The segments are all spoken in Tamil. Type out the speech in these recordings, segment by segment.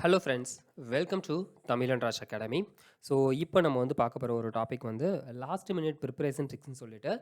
Hello friends, welcome to Tamil and Raj academy. So இப்போ நம்ம வந்து பார்க்க போகிற ஒரு டாபிக் வந்து லாஸ்ட் மினிட் ப்ரிப்பரேஷன் ட்ரிக்ஸ்னு சொல்லிட்டு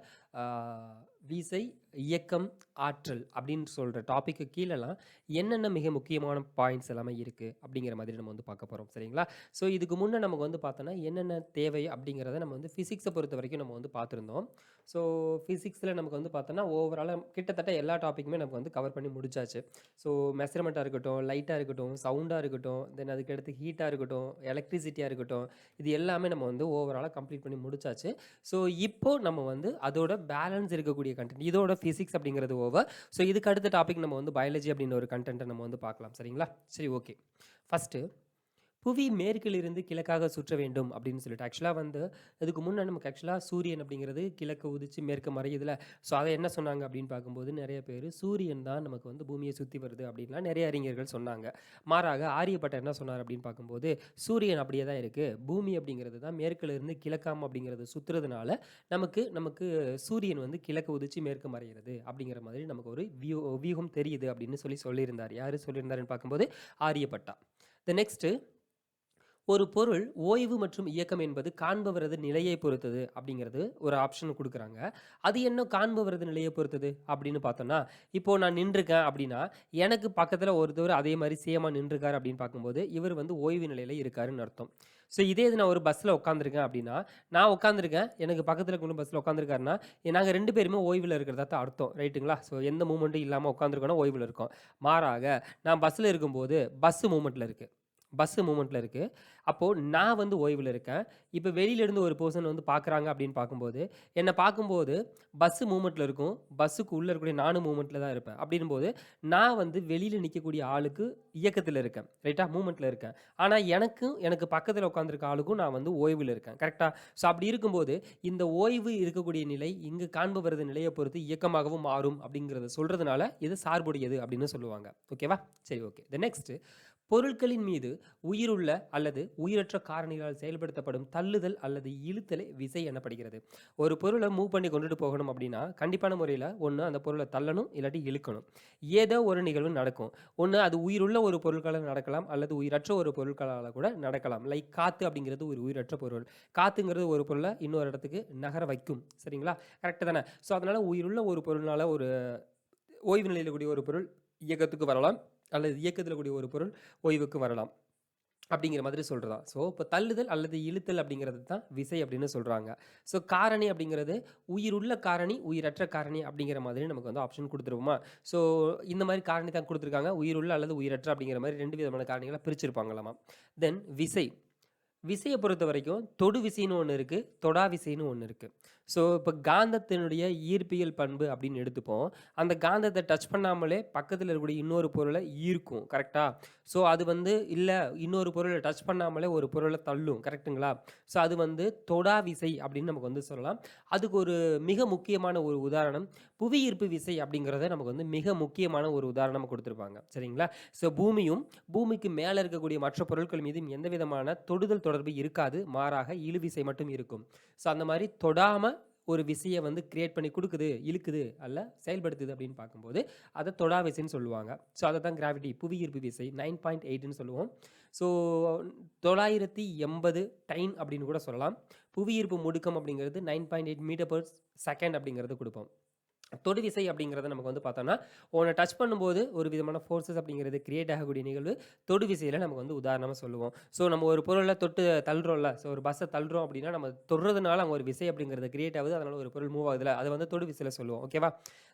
விசை, இயக்கம், ஆற்றல் அப்படின்னு சொல்கிற டாப்பிக்கு கீழெல்லாம் என்னென்ன மிக முக்கியமான பாயிண்ட்ஸ் எல்லாமே இருக்குது அப்படிங்கிற மாதிரி நம்ம வந்து பார்க்க போகிறோம். சரிங்களா? ஸோ இதுக்கு முன்னே நமக்கு வந்து பார்த்தோன்னா என்னென்ன தேவை அப்படிங்கிறத நம்ம வந்து ஃபிசிக்ஸை பொறுத்த வரைக்கும் நம்ம வந்து பார்த்துருந்தோம். ஸோ ஃபிசிக்ஸில் நமக்கு வந்து பார்த்தோன்னா ஓவராலாக கிட்டத்தட்ட எல்லா டாப்பிக்குமே நமக்கு வந்து கவர் பண்ணி முடிச்சாச்சு. ஸோ மெஷர்மெண்ட்டாக இருக்கட்டும், லைட்டாக இருக்கட்டும், சவுண்டாக இருக்கட்டும், தென் அதுக்கடுத்து ஹீட்டாக இருக்கட்டும், எலக்ட்ரிசிட்டியாக இருக்கட்டும், இது எல்லாமே நம்ம வந்து ஓவராலாக கம்ப்ளீட் பண்ணி முடிச்சாச்சு. ஸோ இப்போ நம்ம வந்து அதோட பேலன்ஸ் இருக்கக்கூடிய கண்டென்ட், இதோட ஃபிசிக்ஸ் அப்படிங்கிறது ஓவர். ஸோ இதுக்கு அடுத்த டாபிக் நம்ம வந்து பயாலஜி அப்படின்ற ஒரு கண்டென்ட்டை நம்ம வந்து பார்க்கலாம். சரிங்களா? சரி, ஓகே. ஃபஸ்ட்டு புவி மேற்கிலிருந்து கிழக்காக சுற்ற வேண்டும் அப்படின்னு சொல்லிட்டு ஆக்சுவலாக வந்து இதுக்கு முன்னே நமக்கு ஆக்சுவலாக சூரியன் அப்படிங்கிறது கிழக்கு உதிச்சு மேற்கு மறையுதுல. ஸோ அதை என்ன சொன்னாங்க அப்படின்னு பார்க்கும்போது நிறைய பேர் சூரியன் தான் நமக்கு வந்து பூமியை சுற்றி வருது அப்படின்லாம் நிறைய அறிஞர்கள் சொன்னாங்க. மாறாக ஆரியப்பட்டர் என்ன சொன்னார் அப்படின்னு பார்க்கும்போது சூரியன் அப்படியே தான் இருக்குது, பூமி அப்படிங்கிறது தான் மேற்கிலிருந்து கிழக்காம அப்படிங்கிறது சுற்றுறதுனால நமக்கு நமக்கு சூரியன் வந்து கிழக்கு உதிச்சு மேற்கு மறைகிறது அப்படிங்கிற மாதிரி நமக்கு ஒரு வியூகம் தெரியுது அப்படின்னு சொல்லியிருந்தார். யார் சொல்லியிருந்தாருன்னு பார்க்கும்போது ஆரியப்பட்டா. த நெக்ஸ்ட்டு, ஒரு பொருள் ஓய்வு மற்றும் இயக்கம் என்பது காண்பவரது நிலையை பொறுத்தது அப்படிங்கிறது ஒரு ஆப்ஷன் கொடுக்குறாங்க. அது என்ன காண்பவரது நிலையை பொறுத்தது அப்படின்னு பார்த்தோம்னா, இப்போ நான் நின்றுருக்கேன் அப்படின்னா எனக்கு பக்கத்தில் ஒருத்தர் அதே மாதிரி சேமாக நின்றுருக்காரு அப்படின்னு பார்க்கும்போது இவர் வந்து ஓய்வு நிலையில் இருக்காருன்னு அர்த்தம். ஸோ இதே இது நான் ஒரு பஸ்ஸில் உட்காந்துருக்கேன் அப்படின்னா, நான் உட்காந்துருக்கேன், எனக்கு பக்கத்தில் கொண்டு பஸ்ஸில் உட்காந்துருக்காருன்னா நாங்கள் ரெண்டு பேருமே ஓய்வில் இருக்கிறதா தான் அர்த்தம். ரைட்டுங்களா? ஸோ எந்த மூமெண்ட்டும் இல்லாமல் உட்காந்துருக்கோன்னா ஓய்வில் இருக்கோம். மாறாக நான் பஸ்ஸில் இருக்கும்போது பஸ்ஸு மூமெண்ட்டில் இருக்குது, பஸ்ஸு மூமெண்ட்டில் இருக்குது. அப்போது நான் வந்து ஓய்வில் இருக்கேன். இப்போ வெளியிலேருந்து ஒரு பர்சன் வந்து பார்க்குறாங்க அப்படின்னு பார்க்கும்போது, என்னை பார்க்கும்போது பஸ்ஸு மூமெண்ட்டில் இருக்கும், பஸ்ஸுக்கு உள்ளே இருக்கக்கூடிய நானும் மூமெண்ட்டில் தான் இருப்பேன். அப்படின்னும்போது நான் வந்து வெளியில் நிற்கக்கூடிய ஆளுக்கு இயக்கத்தில் இருக்கேன். ரைட்டா? மூமெண்ட்டில் இருக்கேன். ஆனால் எனக்கு பக்கத்தில் உட்காந்துருக்க ஆளுக்கும் நான் வந்து ஓய்வில் இருக்கேன். கரெக்டாக? ஸோ அப்படி இருக்கும்போது இந்த ஓய்வு இருக்கக்கூடிய நிலை இங்கு காண்பவரது நிலையை பொறுத்து இயக்கமாகவும் மாறும் அப்படிங்கிறத சொல்கிறதுனால இது சார்புடையது அப்படின்னு சொல்லுவாங்க. ஓகேவா? சரி, ஓகே. த நெக்ஸ்ட்டு, பொருட்களின் மீது உயிருள்ள அல்லது உயிரற்ற காரணிகளால் செயல்படுத்தப்படும் தள்ளுதல் அல்லது இழுத்தலை விசை எனப்படுகிறது. ஒரு பொருளை மூவ் பண்ணி கொண்டுட்டு போகணும் அப்படின்னா கண்டிப்பான முறையில் ஒன்று அந்த பொருளை தள்ளணும், இல்லாட்டி இழுக்கணும். ஏதோ ஒரு நிகழ்வு நடக்கும். ஒன்று அது உயிருள்ள ஒரு பொருட்களால் நடக்கலாம், அல்லது உயிரற்ற ஒரு பொருட்களால் கூட நடக்கலாம். லைக் காற்று அப்படிங்கிறது ஒரு உயிரற்ற பொருள். காற்றுங்கிறது ஒரு பொருளை இன்னொரு இடத்துக்கு நகர வைக்கும். சரிங்களா? கரெக்டு தானே? ஸோ அதனால் உயிருள்ள ஒரு பொருள்னால ஒரு ஓய்வு நிலையில் கூடிய ஒரு பொருள் இயக்கத்துக்கு வரலாம், அல்லது இயக்கத்தில் கூடிய ஒரு பொருள் ஓய்வுக்கு வரலாம் அப்படிங்கிற மாதிரி சொல்கிறதா. ஸோ இப்போ தள்ளுதல் அல்லது இழுத்தல் அப்படிங்கிறது தான் விசை அப்படின்னு சொல்கிறாங்க. ஸோ காரணி அப்படிங்கிறது உயிருள்ள காரணி, உயிரற்ற காரணி அப்படிங்கிற மாதிரி நமக்கு வந்து ஆப்ஷன் கொடுத்துருவோமா. ஸோ இந்த மாதிரி காரணி தான் கொடுத்துருக்காங்க, உயிருள்ள அல்லது உயிரற்ற அப்படிங்கிற மாதிரி 2 விதமான காரணிகளை பிரிச்சிருப்பாங்களாமா. தென் விசை, விசையை பொறுத்த வரைக்கும் தொடு விசைன்னு ஒன்று இருக்குது, தொடா விசைன்னு ஒன்று இருக்குது. ஸோ இப்போ காந்தத்தினுடைய ஈர்ப்பியல் பண்பு அப்படின்னு எடுத்துப்போம். அந்த காந்தத்தை டச் பண்ணாமலே பக்கத்தில் இருக்கக்கூடிய இன்னொரு பொருளை ஈர்க்கும். கரெக்டாக? ஸோ அது வந்து இல்லை, இன்னொரு பொருளை டச் பண்ணாமலே ஒரு பொருளை தள்ளும். கரெக்டுங்களா? ஸோ அது வந்து தொடா விசை அப்படின்னு நமக்கு வந்து சொல்லலாம். அதுக்கு ஒரு மிக முக்கியமான ஒரு உதாரணம் புவி ஈர்ப்பு விசை அப்படிங்கிறத நமக்கு வந்து மிக முக்கியமான ஒரு உதாரணமாக கொடுத்துருப்பாங்க. சரிங்களா? ஸோ பூமிக்கு மேலே இருக்கக்கூடிய மற்ற பொருட்கள் மீதும் எந்த விதமான தொடுதல் தொடர்பு இருக்காது, மாறாக இழுவிசை மட்டும் இருக்கும். ஸோ அந்த மாதிரி தொடாமல் ஒரு விசையை வந்து கிரியேட் பண்ணி கொடுக்குது, இழுக்குது, அல்ல செயல்படுத்துது அப்படின்னு பார்க்கும்போது அதை தொடா விசைன்னு சொல்லுவாங்க. ஸோ அதை தான் கிராவிட்டி, புவி ஈர்ப்பு விசை 9.8ன்னு சொல்லுவோம். ஸோ 980 டைன் அப்படின்னு கூட சொல்லலாம். புவி ஈர்ப்பு முடுக்கம் அப்படிங்கிறது 9.8 மீட்டர் பர் செகண்ட் அப்படிங்கிறது கொடுப்போம். தொடு விசை அப்படிங்கிறத நமக்கு வந்து பார்த்தோம்னா ஒன்று டச் பண்ணும்போது ஒரு விதமான ஃபோர்ஸஸ் அப்படிங்கிறது கிரியேட் ஆகக்கூடிய நிகழ்வு தொடு விசையில் நமக்கு வந்து உதாரணமாக சொல்லுவோம். ஸோ நம்ம ஒரு பொருளை தொட்டு தள்ளுறோம்ல, ஸோ ஒரு பஸ்ஸை தள்ளுறோம் அப்படின்னா நம்ம தொடுறதுனால அங்கே ஒரு விசை அப்படிங்கிறது கிரியேட் ஆகுது, அதனால் ஒரு பொருள் மூவ் ஆகுதுல, அதை வந்து தொடு விசையில் சொல்லுவோம். ஓகேவா?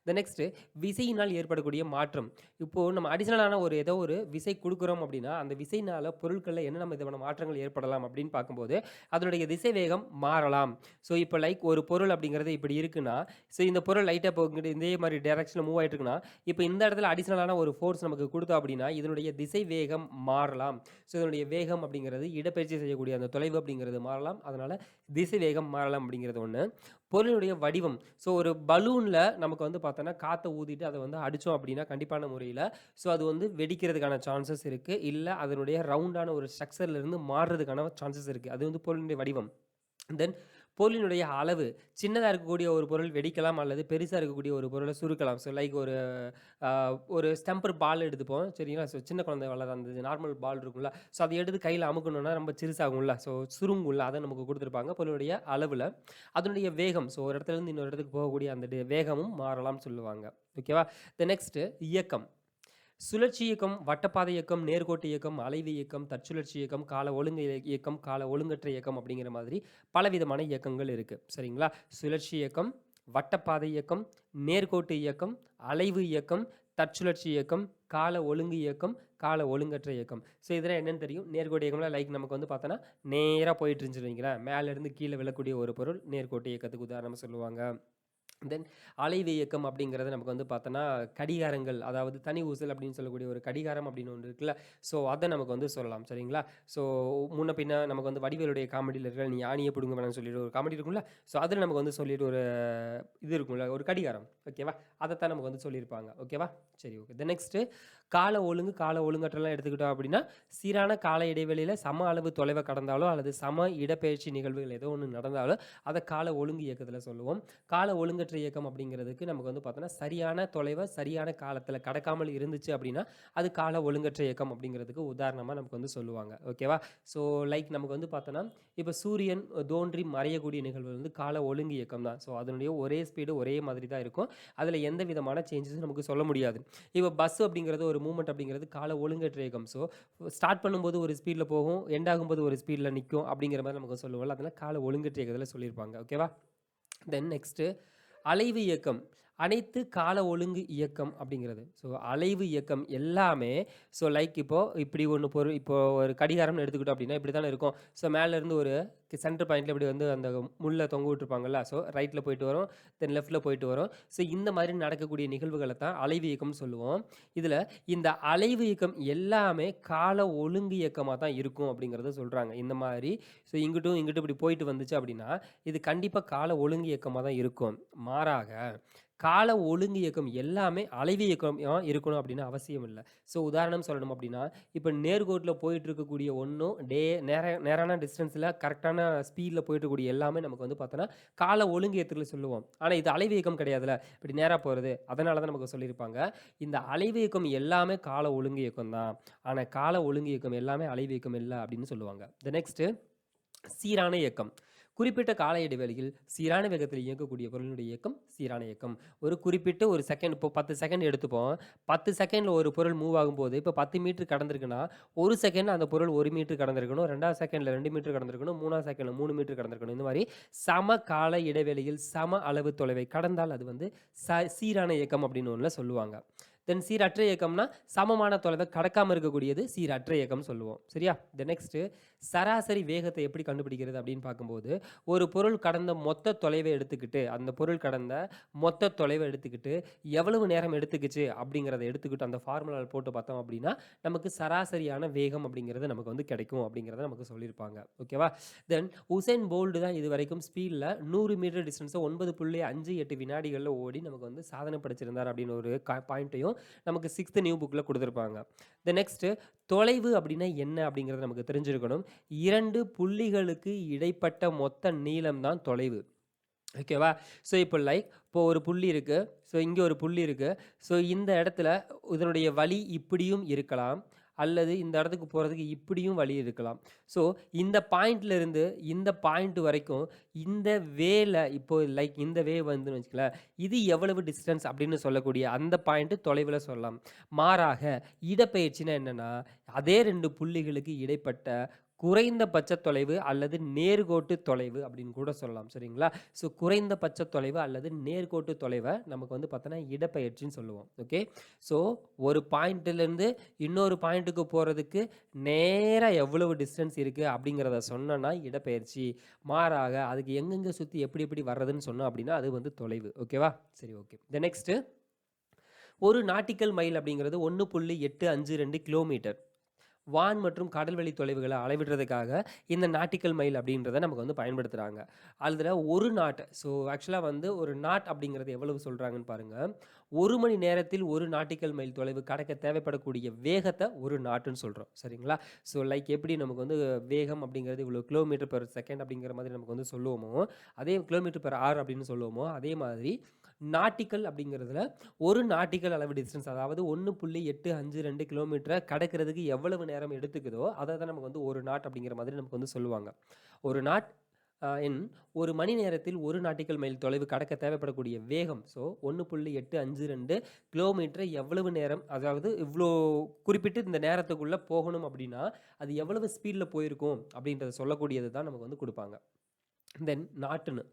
த நெக்ஸ்ட்டு, விசையினால் ஏற்படக்கூடிய மாற்றம். இப்போது நம்ம அடிஷனலான ஏதோ ஒரு விசை கொடுக்குறோம் அப்படின்னா அந்த விசையினால் பொருட்களில் என்னென்ன விதமான மாற்றங்கள் ஏற்படலாம் அப்படின்னு பார்க்கும்போது அதனுடைய திசை வேகம் மாறலாம். ஸோ இப்போ லைக் ஒரு பொருள் அப்படிங்கிறது இப்படி இருக்குன்னா, ஸோ இந்த பொருள் லைட்டாக போகிட்டு இதே மாதிரி டைரக்ஷனில் மூவ் ஆகிட்டு இருக்குன்னா, இப்போ இந்த இடத்துல அடிஷனலான ஒரு ஃபோர்ஸ் நமக்கு கொடுத்தோம் அப்படின்னா இதனுடைய திசை வேகம் மாறலாம். ஸோ இதனுடைய வேகம் அப்படிங்கிறது இடப்பெயர்ச்சி செய்யக்கூடிய அந்த தொலைவு அப்படிங்கிறது மாறலாம், அதனால் திசை வேகம் மாறலாம் அப்படிங்கிறது ஒன்று. பொருளுடைய வடிவம், ஸோ ஒரு பலூனில் நமக்கு வந்து பார்த்தோன்னா காற்றை ஊதிட்டு அதை வந்து அடித்தோம் அப்படின்னா கண்டிப்பான முறையில் ஸோ அது வந்து வெடிக்கிறதுக்கான சான்சஸ் இருக்குது, இல்லை அதனுடைய ரவுண்டான ஒரு ஸ்ட்ரக்சர்லேருந்து மாறுறதுக்கான சான்சஸ் இருக்குது. அது வந்து பொருளுடைய வடிவம். தென் பொருளினுடைய அளவு சின்னதாக இருக்கக்கூடிய ஒரு பொருள் வெடிக்கலாம் அல்லது பெருசாக இருக்கக்கூடிய ஒரு பொருளை சுருக்கலாம். ஸோ லைக் ஒரு ஸ்டம்பர் பால் எடுத்துப்போம் சரிங்களா. ஸோ சின்ன குழந்தை விளாட்ற அந்த நார்மல் பால் இருக்கும்ல, ஸோ அதை எடுத்து கையில் அமுக்கணும்னா ரொம்ப சிறுசாகும்ல, ஸோ சுருங்கும்ல, அதை நமக்கு கொடுத்துருப்பாங்க. பொருளுடைய அளவில் அதனுடைய வேகம், ஸோ ஒரு இடத்துல இருந்து இன்னொரு இடத்துக்கு போகக்கூடிய அந்த வேகமும் மாறலாம் சொல்லுவாங்க. ஓகேவா. நெக்ஸ்ட் இயக்கம். சுழற்சி இயக்கம், வட்டப்பாதை இயக்கம், நேர்கோட்டு இயக்கம், அலைவு இயக்கம், தற்சுழற்சி இயக்கம், கால ஒழுங்கு இயக்கம், கால ஒழுங்கற்ற இயக்கம் அப்படிங்கிற மாதிரி பலவிதமான இயக்கங்கள் இருக்கு சரிங்களா. சுழற்சி இயக்கம், வட்டப்பாதை இயக்கம், நேர்கோட்டு இயக்கம், அலைவு இயக்கம், தற்சுழற்சி இயக்கம், கால ஒழுங்கு இயக்கம், கால ஒழுங்கற்ற இயக்கம். ஸோ இதெல்லாம் என்னன்னு தெரியும். நேர்கோட்டு இயக்கம்ல லைக் நமக்கு வந்து பார்த்தோன்னா நேராக போயிட்டு இருந்துச்சு வைங்களேன், மேலேருந்து கீழே விழக்கூடிய ஒரு பொருள் நேர்கோட்டு இயக்கத்துக்கு உதாரணமாக சொல்லுவாங்க. தென் அலைவு இயக்கம் அப்படிங்கிறது நமக்கு வந்து பார்த்தோன்னா கடிகாரங்கள், அதாவது தனி ஊசல் அப்படின்னு சொல்லக்கூடிய ஒரு கடிகாரம் அப்படின்னு ஒன்று இருக்குல்ல, ஸோ அதை நமக்கு வந்து சொல்லலாம் சரிங்களா. ஸோ முன்ன பின்ன நமக்கு வந்து வடிவேலுடைய காமெடியில் இருக்கிற நீ ஆணியை பிடுங்க வேணாம்னு சொல்லிட்டு ஒரு காமெடி இருக்கும்ல, ஸோ அதில் நமக்கு வந்து சொல்லிட்டு ஒரு இது இருக்கும்ல, ஒரு கடிகாரம். ஓகேவா, அதைத்தான் நமக்கு வந்து சொல்லியிருப்பாங்க. ஓகேவா, சரி ஓகே. தென் நெக்ஸ்ட்டு கால ஒழுங்கு, கால ஒழுங்கற்றெல்லாம் எடுத்துக்கிட்டோம் அப்படின்னா சீரான கால இடைவெளியில் சம அளவு தொலைவை கடந்தாலோ அல்லது சம இடப்பெயர்ச்சி நிகழ்வுகள் ஏதோ ஒன்று நடந்தாலோ அதை கால ஒழுங்கு இயக்கத்தில் சொல்லுவோம். கால ஒழுங்கற்ற இயக்கம் அப்படிங்கிறதுக்கு நமக்கு வந்து பார்த்தோன்னா சரியான தொலைவை சரியான காலத்தில் கடக்காமல் இருந்துச்சு அப்படின்னா அது கால ஒழுங்கற்ற இயக்கம் அப்படிங்கிறதுக்கு உதாரணமாக நமக்கு வந்து சொல்லுவாங்க. ஓகேவா. ஸோ லைக் நமக்கு வந்து பார்த்தோன்னா இப்போ சூரியன் தோன்றி மறையக்கூடிய நிகழ்வு வந்து கால ஒழுங்கு இயக்கம் தான். ஸோ அதனுடைய ஒரே ஸ்பீடு ஒரே மாதிரி தான் இருக்கும், அதில் எந்த விதமான சேஞ்சஸும் நமக்கு சொல்ல முடியாது. இப்போ பஸ் அப்படிங்கிறது ஒரு மூமெண்ட் அப்படிங்கிறது கால ஒழுங்கற்ற இயக்கம். ஸோ ஸ்டார்ட் பண்ணும்போது ஒரு ஸ்பீடில் போகும், எண்ட் ஆகும்போது ஒரு ஸ்பீடில் நிற்கும் அப்படிங்கிற மாதிரி நமக்கு சொல்லுவோம்ல, அதெல்லாம் கால ஒழுங்கற்ற இயக்கத்தில் சொல்லியிருப்பாங்க. ஓகேவா. தென் நெக்ஸ்ட்டு அலைவு இயக்கம். அனைத்து கால ஒழுங்கு இயக்கம் அப்படிங்கிறது. ஸோ அலைவு இயக்கம் எல்லாமே ஸோ லைக் இப்படி ஒன்று பொருள், இப்போ ஒரு கடிகாரம்னு எடுத்துக்கிட்டோம் அப்படின்னா இப்படி தானே இருக்கும். ஸோ மேலேருந்து ஒரு சென்டர் பாயிண்ட்டில் இப்படி வந்து அந்த முள்ளை தொங்க விட்டுருப்பாங்கல்ல, ஸோ ரைட்டில் போயிட்டு வரும், தென் லெஃப்ட்டில் போயிட்டு வரும். ஸோ இந்த மாதிரி நடக்கக்கூடிய நிகழ்வுகளை தான் அலைவு இயக்கம்னு சொல்லுவோம். இதில் இந்த அலைவு இயக்கம் எல்லாமே கால ஒழுங்கு இயக்கமாக தான் இருக்கும் அப்படிங்கிறத சொல்கிறாங்க. இந்த மாதிரி ஸோ இங்கிட்டும் இப்படி போயிட்டு வந்துச்சு அப்படின்னா இது கண்டிப்பாக கால ஒழுங்கு இயக்கமாக தான் இருக்கும். மாறாக கால ஒழுங்கு இயக்கம் எல்லாமே அலைவு இயக்கம் இருக்கணும் அப்படின்னு அவசியம் இல்லை. ஸோ உதாரணம் சொல்லணும் அப்படின்னா இப்போ நேர்கோட்டில் போயிட்டு இருக்கக்கூடிய ஒன்றும் நேரான டிஸ்டன்ஸில் கரெக்டான ஸ்பீடில் போயிட்டு இருக்கக்கூடிய எல்லாமே நமக்கு வந்து பார்த்தோன்னா கால ஒழுங்கு இயக்கத்தில் சொல்லுவோம். ஆனால் இது அலைவு இயக்கம் கிடையாதுல்ல, இப்படி நேராக போகிறது, அதனால தான் நமக்கு சொல்லியிருப்பாங்க இந்த அலைவு இயக்கம் எல்லாமே கால ஒழுங்கு இயக்கம் தான், ஆனால் கால ஒழுங்கு இயக்கம் எல்லாமே அலைவு இயக்கம் இல்லை அப்படின்னு சொல்லுவாங்க. த நெக்ஸ்ட்டு சீரான இயக்கம். குறிப்பிட்ட கால இடைவெளியில் சீரான வேகத்தில் இயக்கக்கூடிய பொருளினுடைய இயக்கம் சீரான இயக்கம். ஒரு குறிப்பிட்ட ஒரு செகண்ட், இப்போ 10 செகண்ட் எடுத்துப்போம், 10 செகண்டில் ஒரு பொருள் மூவ் ஆகும்போது இப்போ 10 மீட்டர் கடந்திருக்குன்னா ஒரு செகண்ட் அந்த பொருள் 1 மீட்டர் கடந்திருக்கணும், 2வது செகண்டில் 2 மீட்டர் கடந்திருக்கணும், 3வது செகண்டில் 3 மீட்டர் கடந்திருக்கணும். இந்த மாதிரி சம கால இடைவெளியில் சம அளவு தொலைவை கடந்தால் அது வந்து சீரான இயக்கம் அப்படின்னு ஒன்றில் சொல்லுவாங்க. தென் சீரற்ற இயக்கம்னா சமமான தொலைவை கடக்காமல் இருக்கக்கூடியது சீரற்ற இயக்கம் சொல்லுவோம். சரியா. த நெக்ஸ்ட்டு சராசரி வேகத்தை எப்படி கண்டுபிடிக்கிறது அப்படின்னு பார்க்கும்போது ஒரு பொருள் கடந்த மொத்த தொலைவை எடுத்துக்கிட்டு அந்த பொருள் கடந்த மொத்த தொலைவை எடுத்துக்கிட்டு எவ்வளவு நேரம் எடுத்துக்கிச்சு அப்படிங்கிறத எடுத்துக்கிட்டு அந்த ஃபார்முலாவில் போட்டு பார்த்தோம் அப்படின்னா நமக்கு சராசரியான வேகம் அப்படிங்கிறது நமக்கு வந்து கிடைக்கும் அப்படிங்கிறத நமக்கு சொல்லியிருப்பாங்க. ஓகேவா. தென் உசேன் போல்டு தான் இது வரைக்கும் ஸ்பீடில் 100 மீட்டர் டிஸ்டன்ஸை 9.58 வினாடிகளில் ஓடி நமக்கு வந்து சாதனை படைச்சிருந்தார் அப்படின்னு ஒரு பாயிண்ட்டையும் நமக்கு 6th நியூ புக்கில் கொடுத்துருப்பாங்க. த நெக்ஸ்ட் தொலைவு அப்படின்னா என்ன அப்படிங்கிறது நமக்கு தெரிஞ்சிருக்கணும். 2 புள்ளிகளுக்கு இடைப்பட்ட மொத்த நீளம் தான் தொலைவு. ஓகேவா. ஸோ இப்போ ஒரு புள்ளி இருக்குது, ஸோ இங்கே ஒரு புள்ளி இருக்குது, ஸோ இந்த இடத்துல இதனுடைய வழி இப்படியும் இருக்கலாம் அல்லது இந்த இடத்துக்கு போகிறதுக்கு இப்படியும் வழி இருக்கலாம். ஸோ இந்த பாயிண்ட்லேருந்து இந்த பாயிண்ட் வரைக்கும் இந்த வேல இப்போ இந்த வே வந்துன்னு வச்சுக்கலேன், இது எவ்வளவு டிஸ்டன்ஸ் அப்படின்னு சொல்லக்கூடிய அந்த பாயிண்ட்டு தொலைவில் சொல்லலாம். மாறாக இடப்பெயர்ச்சினா என்னென்னா அதே 2 புள்ளிகளுக்கு இடைப்பட்ட குறைந்தபட்ச தொலைவு அல்லது நேர்கோட்டு தொலைவு அப்படின்னு கூட சொல்லலாம். சரிங்களா. ஸோ குறைந்தபட்ச தொலைவு அல்லது நேர்கோட்டு தொலைவை நமக்கு வந்து பார்த்தோன்னா இடப்பெயர்ச்சின்னு சொல்லுவோம். ஓகே. ஸோ ஒரு பாயிண்ட்லேருந்து இன்னொரு பாயிண்ட்டுக்கு போகிறதுக்கு நேராக எவ்வளவு டிஸ்டன்ஸ் இருக்குது அப்படிங்கிறத சொன்னோன்னா இடப்பெயர்ச்சி. மாறாக அதுக்கு எங்கெங்கே சுற்றி எப்படி வர்றதுன்னு சொன்னோம் அப்படின்னா அது வந்து தொலைவு. ஓகேவா. சரி ஓகே. த நெக்ஸ்ட்டு ஒரு நாட்டிக்கல் மைல் அப்படிங்கிறது 1.852 கிலோமீட்டர். வான் மற்றும் கடல்வெளி தொலைவுகளை அளவிடுறதுக்காக இந்த நாட்டிக்கல் மைல் அப்படின்றத நமக்கு வந்து பயன்படுத்துகிறாங்க. அதில் ஒரு நாட், ஸோ ஆக்சுவலாக வந்து ஒரு நாட் அப்படிங்கிறது எவ்வளவு சொல்கிறாங்கன்னு பாருங்கள். 1 மணி நேரத்தில் 1 நாட்டிக்கல் மைல் தொலைவு கடக்க தேவைப்படக்கூடிய வேகத்தை ஒரு நாட்டுன்னு சொல்கிறோம். சரிங்களா? ஸோ லைக் எப்படி நமக்கு வந்து வேகம் அப்படிங்கிறது இவ்வளோ கிலோமீட்டர் பெர் செகண்ட் அப்படிங்கிற மாதிரி நமக்கு வந்து சொல்லுவோமோ, அதே கிலோமீட்டர் பெர் ஹவர் அப்படின்னு சொல்லுவோமோ, அதே மாதிரி நாட்டிக்கல் அப்படிங்கிறதுல ஒரு நாட்டிக்கல் அளவு டிஸ்டன்ஸ், அதாவது 1.852 கிலோமீட்டரை கடக்கிறதுக்கு எவ்வளவு நேரம் எடுத்துக்குதோ அதை தான் நமக்கு வந்து ஒரு நாட் அப்படிங்கிற மாதிரி நமக்கு வந்து சொல்லுவாங்க. ஒரு நாட் என் ஒரு மணி நேரத்தில் ஒரு நாட்டிக்கல் மைல் தொலைவு கடக்க தேவைப்படக்கூடிய வேகம், ஸோ 1.852 கிலோமீட்டரை எவ்வளவு நேரம், அதாவது இவ்வளோ குறிப்பிட்டு இந்த நேரத்துக்குள்ளே போகணும் அப்படின்னா அது எவ்வளவு ஸ்பீடில் போயிருக்கும் அப்படின்றத சொல்லக்கூடியது தான் நமக்கு வந்து கொடுப்பாங்க. தென் நாட்டுன்னு,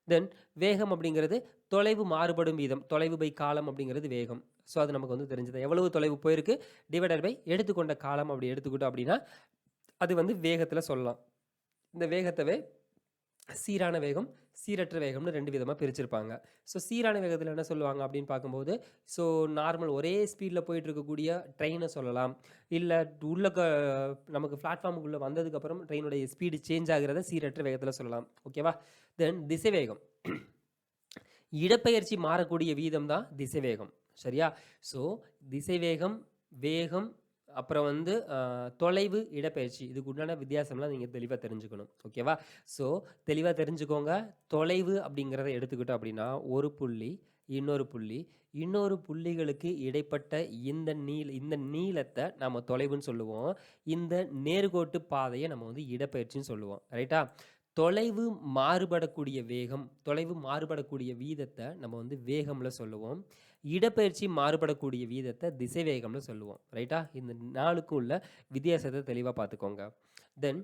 தென் வேகம் அப்படிங்கிறது தொலைவு மாறுபடும் வீதம், தொலைவு பை காலம் அப்படிங்கிறது வேகம். ஸோ அது நமக்கு வந்து தெரிஞ்சது எவ்வளவு தொலைவு போயிருக்கு டிவைடட் பை எடுத்துக்கொண்ட காலம் அப்படி எடுத்துக்கிட்டோம் அப்படின்னா அது வந்து வேகத்தில் சொல்லலாம். இந்த வேகத்தவே சீரான வேகம், சீரற்ற வேகம்னு 2 விதமாக பிரிச்சிருப்பாங்க. ஸோ சீரான வேகத்தில் என்ன சொல்லுவாங்க அப்படின்னு பார்க்கும்போது, ஸோ நார்மல் ஒரே ஸ்பீடில் போயிட்டு இருக்கக்கூடிய ட்ரெயினை சொல்லலாம். இல்லை உள்ள நமக்கு பிளாட்ஃபார்முக்குள்ளே வந்ததுக்கப்புறம் ட்ரெயினுடைய ஸ்பீடு சேஞ்ச் ஆகிறத சீரற்ற வேகத்தில் சொல்லலாம். ஓகேவா? தென் திசைவேகம், இடப்பெயர்ச்சி மாறக்கூடிய வீதம் தான் திசைவேகம். சரியா? ஸோ திசைவேகம், வேகம், அப்புறம் வந்து தொலைவு, இடப்பெயர்ச்சி, இதுக்கு உண்டான வித்தியாசம்லாம் நீங்கள் தெளிவாக தெரிஞ்சுக்கணும். ஓகேவா? ஸோ தெளிவாக தெரிஞ்சுக்கோங்க. தொலைவு அப்படிங்கிறத எடுத்துக்கிட்டோம் அப்படின்னா ஒரு புள்ளி இன்னொரு புள்ளிகளுக்கு இடைப்பட்ட இந்த நீளத்தை நம்ம தொலைவுன்னு சொல்லுவோம். இந்த நேர்கோட்டு பாதையை நம்ம வந்து இடப்பெயர்ச்சின்னு சொல்லுவோம். ரைட்டா? தொலைவு மாறுபடக்கூடிய வேகம், தொலைவு மாறுபடக்கூடிய வீதத்தை நம்ம வந்து வேகம்ல சொல்லுவோம். இடப்பெயர்ச்சி மாறுபடக்கூடிய வீதத்தை திசை வேகம்னு சொல்லுவோம். ரைட்டா? இந்த 4க்கும் உள்ள வித்தியாசத்தை தெளிவாக பார்த்துக்கோங்க. தென்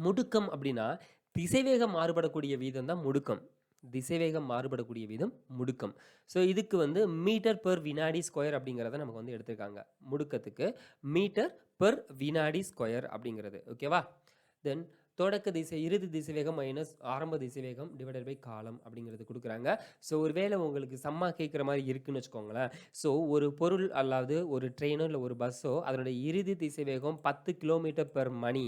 முடுக்கம் அப்படின்னா திசைவேகம் மாறுபடக்கூடிய வீதம் தான் முடுக்கம். திசைவேகம் மாறுபடக்கூடிய வீதம் முடுக்கம். ஸோ இதுக்கு வந்து மீட்டர் பெர் வினாடி ஸ்கொயர் அப்படிங்கிறத நமக்கு வந்து எடுத்திருக்காங்க. முடுக்கத்துக்கு மீட்டர் பெர் வினாடி ஸ்கொயர் அப்படிங்கிறது. ஓகேவா? தென் தொடக்க திசை இறுதி திசைவேகம் மைனஸ் ஆரம்ப திசைவேகம் டிவைடட் பை காலம் அப்படிங்கிறது கொடுக்குறாங்க. ஸோ ஒருவேளை உங்களுக்கு சம்மா கேட்குற மாதிரி இருக்குன்னு வச்சுக்கோங்களேன். ஸோ ஒரு பொருள் அல்லாது ஒரு ட்ரெயினோ இல்லை ஒரு பஸ்ஸோ அதனுடைய இறுதி திசைவேகம் 10 கிலோமீட்டர் பெர் மணி,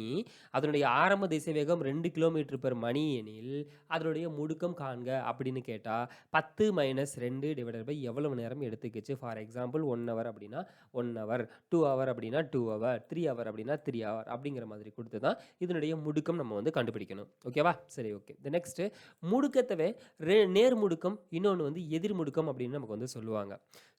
அதனுடைய ஆரம்ப திசைவேகம் 2 கிலோமீட்டர் பெர் மணி எனில் அதனுடைய முடுக்கம் காண்க அப்படின்னு கேட்டால் 10 மைனஸ் 2 டிவைடட் பை எவ்வளவு நேரம் எடுத்துக்கிச்சு. ஃபார் எக்ஸாம்பிள் 1 ஹவர் அப்படின்னா 1 ஹவர், 2 ஹவர் அப்படின்னா 2 ஹவர், 3 ஹவர் அப்படின்னா 3 ஹவர் அப்படிங்கிற மாதிரி கொடுத்து தான் இதனுடைய முடுக்கம் நம்ம வந்து கண்டுபிடிக்கணும். ஓகேவா? சரி, ஓகே. த நெக்ஸ்ட் முடுக்கத்தவே நேர் முடுக்கம், இன்னொன்று வந்து எதிர் முடுக்கம் அப்படின்னு நமக்கு வந்து சொல்லுவாங்க.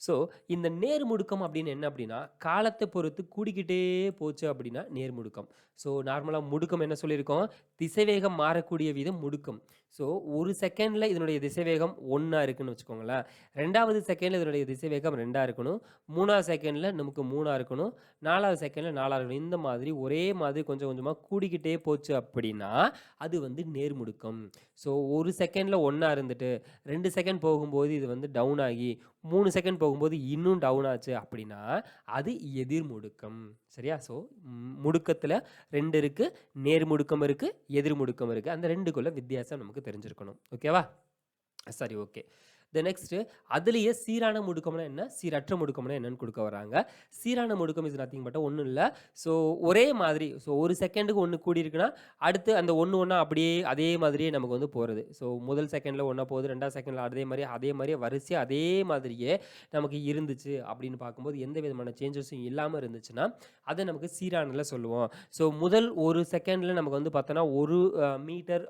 ஸோ இந்த நேர் முடுக்கம் அப்படின்னு என்ன அப்படின்னா காலத்தை பொறுத்து கூடிக்கிட்டே போச்சு அப்படின்னா நேர் முடுக்கம். ஸோ நார்மலாக முடுக்கம் என்ன சொல்லியிருக்கோம், திசைவேகம் மாறக்கூடிய வீதம் முடுக்கம். ஸோ ஒரு செகண்டில் இதனுடைய திசைவேகம் 1 இருக்குன்னு வச்சுக்கோங்களேன். 2வது செகண்டில் இதனுடைய திசைவேகம் 2 இருக்கணும். 3வது செகண்டில் நமக்கு 3 இருக்கணும். 4வது செகண்டில் 4 இருக்கணும். இந்த மாதிரி ஒரே மாதிரி கொஞ்சம் கொஞ்சமாக கூடிக்கிட்டே போச்சு அப்படின்னா அது வந்து நேர்முடுக்கம். ஸோ ஒரு செகண்டில் 1 இருந்துட்டு 2 செகண்ட் போகும்போது இது வந்து டவுன் ஆகி 3 செகண்ட் போகும்போது இன்னும் டவுன் ஆச்சு அப்படின்னா அது எதிர் முடுக்கம். சரியா? ஸோ முடுக்கத்தில் 2 இருக்குது, நேர் முடுக்கம் இருக்குது, எதிர் முடுக்கம் இருக்குது. அந்த 2க்குள்ள வித்தியாசம் நமக்கு தெரிஞ்சிருக்கணும். ஓகேவா? சரி, ஓகே. த நெக்ஸ்ட்டு அதுலேயே சீரான முடுக்கம்னா என்ன, சீரற்ற முடுக்கம்னா என்னன்னு கொடுக்க வராங்க. சீரான முடுக்கம் இஸ் நத்திங் பட் ஒன்றும் இல்லை. ஸோ ஒரே மாதிரி, ஸோ ஒரு செகண்டுக்கு 1 கூடி இருக்குன்னா அடுத்து அந்த 1 ஒன்றா அப்படியே அதே மாதிரியே நமக்கு வந்து போகிறது. ஸோ முதல் செகண்டில் 1 போகுது, 2வது செகண்டில் அதே மாதிரியே வரிசையாக அதே மாதிரியே நமக்கு இருந்துச்சு அப்படின்னு பார்க்கும்போது எந்த விதமான சேஞ்சஸும் இல்லாமல் இருந்துச்சுன்னா அதை நமக்கு சீரானல சொல்லுவோம். ஸோ முதல் ஒரு செகண்டில் நமக்கு வந்து பார்த்தோன்னா 1 மீட்டர்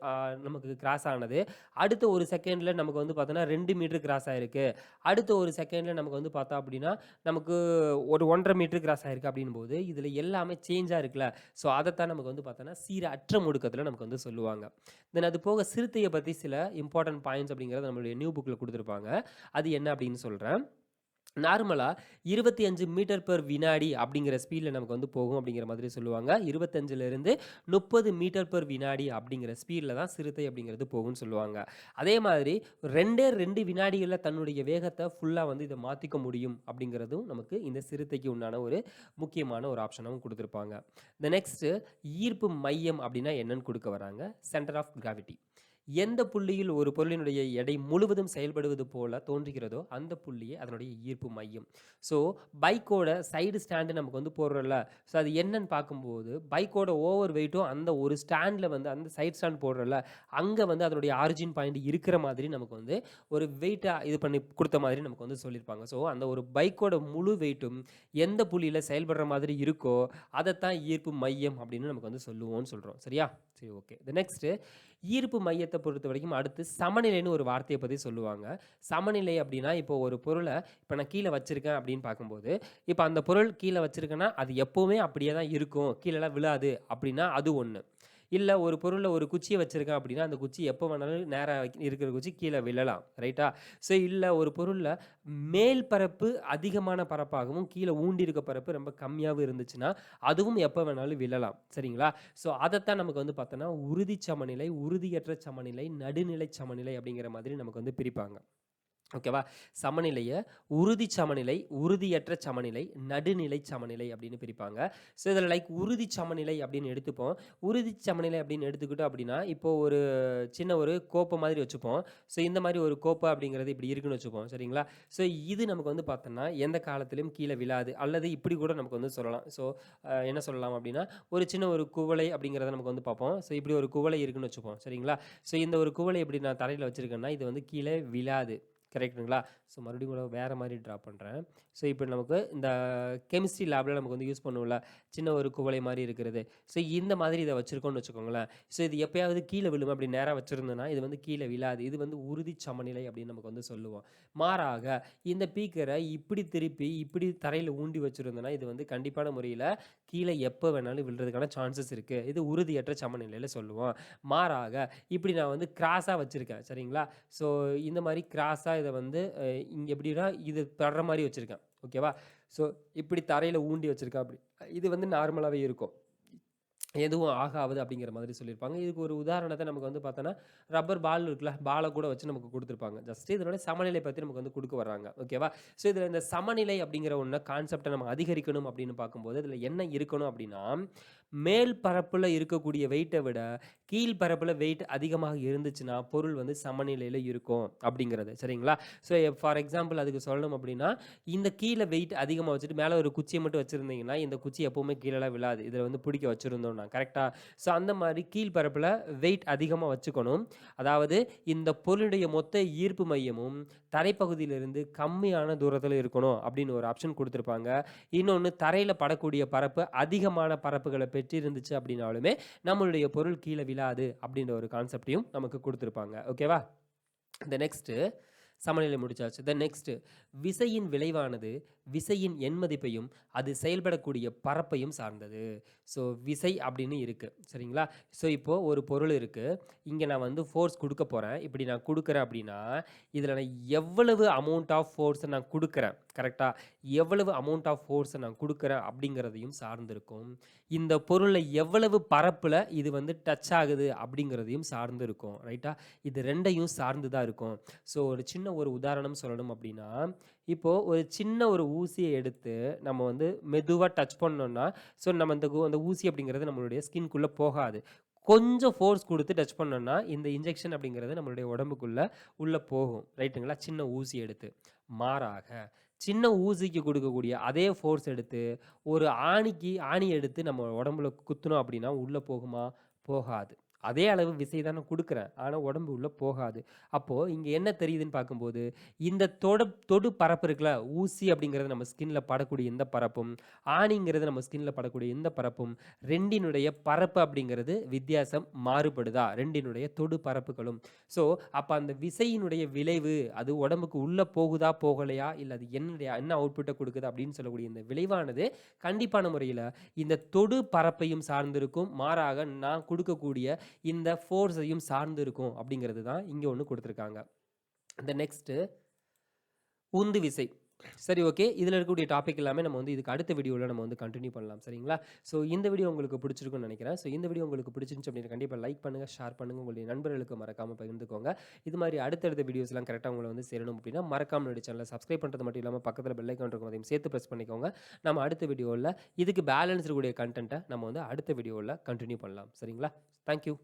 நமக்கு கிராஸ் ஆனது, அடுத்த ஒரு செகண்டில் நமக்கு வந்து பார்த்தோன்னா 2 மீட்டர் கிராஸ் ஆயிருக்கு, அடுத்த ஒரு செகண்டில் நமக்கு வந்து பார்த்தா அப்படின்னா நமக்கு ஒரு 1.5 மீட்டர் கிராஸ் ஆயிருக்கு அப்படின் போது இதில் எல்லாமே சேஞ்சாக இருக்குல்ல. ஸோ அதைத்தான் நமக்கு வந்து பார்த்தோன்னா சீரற்ற முடுக்கத்தில் நமக்கு வந்து சொல்லுவாங்க. தென் அது போக சிறுத்தையை பற்றி சில இம்பார்ட்டன்ட் பாயிண்ட்ஸ் அப்படிங்கிறத நம்மளுடைய நியூ புக்கில் கொடுத்துருப்பாங்க. அது என்ன அப்படின்னு சொல்கிறேன். நார்மலாக 25 மீட்டர் பெர் வினாடி அப்படிங்கிற ஸ்பீடில் நமக்கு வந்து போகும் அப்படிங்கிற மாதிரி சொல்லுவாங்க. 25லேருந்து 30 மீட்டர் பெர் வினாடி அப்படிங்கிற ஸ்பீடில் தான் சிறுத்தை அப்படிங்கிறது போகும்னு சொல்லுவாங்க. அதே மாதிரி 2 வினாடிகளில் தன்னுடைய வேகத்தை ஃபுல்லாக வந்து இதை மாற்றிக்க முடியும் அப்படிங்கிறதும் நமக்கு இந்த சிறுத்தைக்கு உண்டான ஒரு முக்கியமான ஒரு ஆப்ஷனாகவும் கொடுத்துருப்பாங்க. இந்த நெக்ஸ்ட்டு ஈர்ப்பு மையம் அப்படின்னா என்னன்னு கொடுக்க வராங்க. Centre of gravity. எந்த புள்ளியில் ஒரு பொருளினுடைய எடை முழுவதும் செயல்படுவது போல தோன்றுகிறதோ அந்த புள்ளியே அதனுடைய ஈர்ப்பு மையம். ஸோ பைக்கோட சைடு ஸ்டாண்டு நமக்கு வந்து போடுறோம்ல, ஸோ அது என்னன்னு பார்க்கும்போது பைக்கோட ஓவர் வெயிட்டும் அந்த ஒரு ஸ்டாண்டில் வந்து அந்த சைடு ஸ்டாண்ட் போடுறோம்ல, அங்கே வந்து அதனுடைய ஆரிஜின் பாயிண்ட் இருக்கிற மாதிரி நமக்கு வந்து ஒரு வெயிட்டை இது பண்ணி கொடுத்த மாதிரி நமக்கு வந்து சொல்லியிருப்பாங்க. ஸோ அந்த ஒரு பைக்கோட முழு வெயிட்டும் எந்த புள்ளியில் செயல்படுற மாதிரி இருக்கோ அதைத்தான் ஈர்ப்பு மையம் அப்படின்னு நமக்கு வந்து சொல்லுவோம்னு சொல்கிறோம். சரியா? சரி, ஓகே. த நெக்ஸ்ட்டு ஈர்ப்பு மையத்தை பொறுத்த வரைக்கும் அடுத்து சமநிலைன்னு ஒரு வார்த்தையை பற்றி சொல்லுவாங்க. சமநிலை அப்படின்னா இப்போ ஒரு பொருளை இப்போ நான் கீழே வச்சிருக்கேன் அப்படின்னு பார்க்கும்போது, இப்போ அந்த பொருள் கீழே வச்சிருக்கேன்னா அது எப்போவுமே அப்படியே தான் இருக்கும், கீழெல்லாம் விழாது அப்படின்னா அது ஒன்று. இல்லை ஒரு பொருளில் ஒரு குச்சியை வச்சுருக்கேன் அப்படின்னா அந்த குச்சி எப்போ வேணாலும் நேராக இருக்கிற குச்சி கீழே விழலாம். ரைட்டா? ஸோ இல்லை ஒரு பொருளில் மேல் பரப்பு அதிகமான பரப்பாகவும் கீழே ஊண்டி இருக்க பரப்பு ரொம்ப கம்மியாகவும் இருந்துச்சுன்னா அதுவும் எப்போ வேணாலும் விழலாம். சரிங்களா? ஸோ அதைத்தான் நமக்கு வந்து பார்த்தோன்னா உறுதி சமநிலை, உறுதியற்ற சமநிலை, நடுநிலை சமநிலை அப்படிங்கிற மாதிரி நமக்கு வந்து பிரிப்பாங்க. ஓகேவா? சமநிலையை உறுதி சமநிலை, உறுதியற்ற சமநிலை, நடுநிலை சமநிலை அப்படின்னு பிரிப்பாங்க. ஸோ இதில் லைக் உறுதி சமநிலை அப்படின்னு எடுத்துப்போம். உறுதி சமநிலை அப்படின்னு எடுத்துக்கிட்டோம் அப்படின்னா இப்போ ஒரு சின்ன ஒரு கோப்பை மாதிரி வச்சுப்போம். ஸோ இந்த மாதிரி ஒரு கோப்பை அப்படிங்கிறது இப்படி இருக்குன்னு வச்சுப்போம். சரிங்களா? ஸோ இது நமக்கு வந்து பார்த்தோன்னா எந்த காலத்திலும் கீழே விழாது, அல்லது இப்படி கூட நமக்கு வந்து சொல்லலாம். ஸோ என்ன சொல்லலாம் அப்படின்னா ஒரு சின்ன ஒரு குவளை அப்படிங்கிறத நமக்கு வந்து பார்ப்போம். ஸோ இப்படி ஒரு குவளை இருக்குன்னு வச்சுப்போம். சரிங்களா? ஸோ இந்த ஒரு குவளை இப்படி நான் தரையில் வச்சுருக்கேன்னா இது வந்து கீழே விழாது. கரெக்ட்டுங்களா? ஸோ மறுபடியும் கூட வேறு மாதிரி ட்ரா பண்ணுறேன். ஸோ இப்போ நமக்கு இந்த கெமிஸ்ட்ரி லேபில் நமக்கு வந்து யூஸ் பண்ணுவோம்ல, சின்ன ஒரு குவளை மாதிரி இருக்கிறது. ஸோ இந்த மாதிரி இதை வச்சுருக்கோன்னு வச்சுக்கோங்களேன். ஸோ இது எப்போயாவது கீழே விழும் அப்படி நேராக வச்சுருந்தோன்னா இது வந்து கீழே விழாது. இது வந்து உறுதி சமநிலை அப்படின்னு நமக்கு வந்து சொல்லுவோம். மாறாக இந்த பீக்கரை இப்படி திருப்பி இப்படி தரையில் ஊண்டி வச்சுருந்தோன்னா இது வந்து கண்டிப்பான முறையில் கீழே எப்போ வேணாலும் விழுறதுக்கான சான்சஸ் இருக்குது. இது உறுதியற்ற சமநிலையில் சொல்லுவோம். மாறாக இப்படி நான் வந்து கிராஸாக வச்சுருக்கேன். சரிங்களா? ஸோ இந்த மாதிரி கிராஸாக இதை வந்து இங்கே எப்படின்னா இது படுற மாதிரி வச்சுருக்கேன். ஓகேவா? ஸோ இப்படி தரையில் ஊண்டி வச்சுருக்கேன். அப்படி இது வந்து நார்மலாகவே இருக்கும், எதுவும் ஆகாது அப்படிங்கிற மாதிரி சொல்லியிருப்பாங்க. இதுக்கு ஒரு உதாரணத்தை நமக்கு வந்து பார்த்தோன்னா ரப்பர் பால் இருக்குல்ல, பாலை கூட வச்சு நமக்கு கொடுத்துருப்பாங்க. ஜஸ்ட் இதனோட சமநிலை பற்றி நமக்கு வந்து கொடுக்க வர்றாங்க. ஓகேவா? ஸோ இதில் இந்த சமநிலை அப்படிங்கிற ஒன்று கான்செப்டை நம்ம அதிகரிக்கணும் அப்படின்னு பார்க்கும்போது இதில் என்ன இருக்கணும் அப்படின்னா மேல் பரப்பில் இருக்கக்கூடிய வெயிட்டை விட கீழ் பரப்பில் வெயிட் அதிகமாக இருந்துச்சுன்னா பொருள் வந்து சமநிலையில் இருக்கும் அப்படிங்கிறது. சரிங்களா? ஸோ ஃபார் எக்ஸாம்பிள் அதுக்கு சொல்லணும் அப்படின்னா இந்த கீழே வெயிட் அதிகமாக வச்சுட்டு மேலே ஒரு குச்சியை மட்டும் வச்சுருந்தீங்கன்னா இந்த குச்சி எப்போவுமே கீழெல்லாம் விழாது. இதில் வந்து பிடிக்க வச்சுருந்தோம்னா கரெக்டாக. ஸோ அந்த மாதிரி கீழ் பரப்பில் வெயிட் அதிகமாக வச்சுக்கணும். அதாவது இந்த பொருளுடைய மொத்த ஈர்ப்பு மையமும் தரைப்பகுதியிலிருந்து கம்மியான தூரத்தில் இருக்கணும் அப்படின்னு ஒரு ஆப்ஷன் கொடுத்துருப்பாங்க. இன்னொன்று தரையில் படக்கூடிய பரப்பு அதிகமான பரப்புகளை பெற்றிருந்துச்சு அப்படின்னாலுமே நம்மளுடைய பொருள் கீழே விழாது அப்படின்ற ஒரு கான்செப்டையும் நமக்கு கொடுத்துருப்பாங்க. ஓகேவா? இந்த நெக்ஸ்ட்டு சமநிலை முடிச்சாச்சு. நெக்ஸ்ட்டு விசையின் விளைவானது விசையின் எண்மதிப்பையும் அது செயல்படக்கூடிய பரப்பையும் சார்ந்தது. ஸோ விசை அப்படின்னு இருக்குது. சரிங்களா? ஸோ இப்போது ஒரு பொருள் இருக்குது, இங்கே நான் வந்து ஃபோர்ஸ் கொடுக்க போகிறேன். இப்படி நான் கொடுக்குறேன் அப்படின்னா இதில் நான் எவ்வளவு அமௌண்ட் ஆஃப் ஃபோர்ஸை நான் கொடுக்குறேன், கரெக்டாக எவ்வளவு அமௌண்ட் ஆஃப் ஃபோர்ஸை நான் கொடுக்குறேன் அப்படிங்கிறதையும் சார்ந்திருக்கும். இந்த பொருளை எவ்வளவு பரப்பில் இது வந்து டச் ஆகுது அப்படிங்கிறதையும் சார்ந்து இருக்கும். ரைட்டா? இது ரெண்டையும் சார்ந்து தான் இருக்கும். ஸோ ஒரு சின்ன ஒரு உதாரணம் சொல்லணும் அப்படின்னா இப்போது ஒரு சின்ன ஒரு ஊசியை எடுத்து நம்ம வந்து மெதுவாக டச் பண்ணோம்னா ஸோ நம்ம அந்த ஊசி அப்படிங்கிறது நம்மளுடைய ஸ்கின்குள்ளே போகாது. கொஞ்சம் ஃபோர்ஸ் கொடுத்து டச் பண்ணோம்னா இந்த இன்ஜெக்ஷன் அப்படிங்கிறது நம்மளுடைய உடம்புக்குள்ளே உள்ளே போகும். ரைட்டுங்களா? சின்ன ஊசி எடுத்து. மாறாக சின்ன ஊசிக்கு கொடுக்கக்கூடிய அதே ஃபோர்ஸ் எடுத்து ஒரு ஆணி எடுத்து நம்ம உடம்புல குத்துனோம் அப்படின்னா உள்ளே போகுமா? போகாது. அதே அளவு விசை தான் நான் கொடுக்குறேன், ஆனால் உடம்பு உள்ளே போகாது. அப்போது இங்கே என்ன தெரியுதுன்னு பார்க்கும்போது இந்த தொடு பரப்பு இருக்குல்ல, ஊசி அப்படிங்கிறது நம்ம ஸ்கின்ல படக்கூடிய இந்த பரப்பும் ஆணிங்கிறது நம்ம ஸ்கின்ல படக்கூடிய இந்த பரப்பும் ரெண்டினுடைய பரப்பு அப்படிங்கிறது வித்தியாசம் மாறுபடுதா? ரெண்டினுடைய தொடு பரப்புகளும். ஸோ அப்போ அந்த விசையினுடைய விளைவு அது உடம்புக்கு உள்ளே போகுதா போகலையா, இல்லை அது என்ன அவுட்புட்டை கொடுக்குது அப்படின்னு சொல்லக்கூடிய இந்த விளைவானது கண்டிப்பான முறையில் இந்த தொடு பரப்பையும் சார்ந்திருக்கும். மாறாக நான் கொடுக்கக்கூடிய இந்த ஃபோர்ஸையும் சார்ந்து இருக்கும் அப்படிங்கிறது தான் இங்கே ஒன்று கொடுத்துருக்காங்க. இந்த நெக்ஸ்ட்டு உந்து விசை. சரி, ஓகே. இதில் இருக்கக்கூடிய டாபிக் எல்லாமே நம்ம வந்து இதுக்கு அடுத்த வீடியோவில் நம்ம வந்து கண்டினியூ பண்ணலாம். சரிங்களா? ஸோ இந்த வீடியோ உங்களுக்கு பிடிச்சிருக்குன்னு நினைக்கிறேன். ஸோ இந்த வீடியோ உங்களுக்கு பிடிச்சிருந்துச்சு அப்படின்னு கண்டிப்பாக லைக் பண்ணுங்கள், ஷேர் பண்ணுங்கள், உங்களுடைய நண்பர்களுக்கு மறக்காமல் பகிர்ந்துக்கோங்க. இது மாதிரி அடுத்தடுத்த வீடியோஸ்லாம் கரெக்டாக உங்களை வந்து சேரணும் அப்படின்னா மறக்காமல் என்னுடைய சேனலை சப்ஸ்கிரைப் பண்ணுறது மட்டும் இல்லாமல் பக்கத்தில் பெல் ஐக்கான் இருக்கும், அதையும் சேர்த்து ப்ரெஸ் பண்ணிக்கோங்க. நம்ம அடுத்த வீடியோவில் இதுக்கு பேலன்ஸ் இருக்கக்கூடிய கண்டென்ட்டை நம்ம வந்து அடுத்த வீடியோவில் கண்டினியூ பண்ணலாம். சரிங்களா? தேங்க்யூ.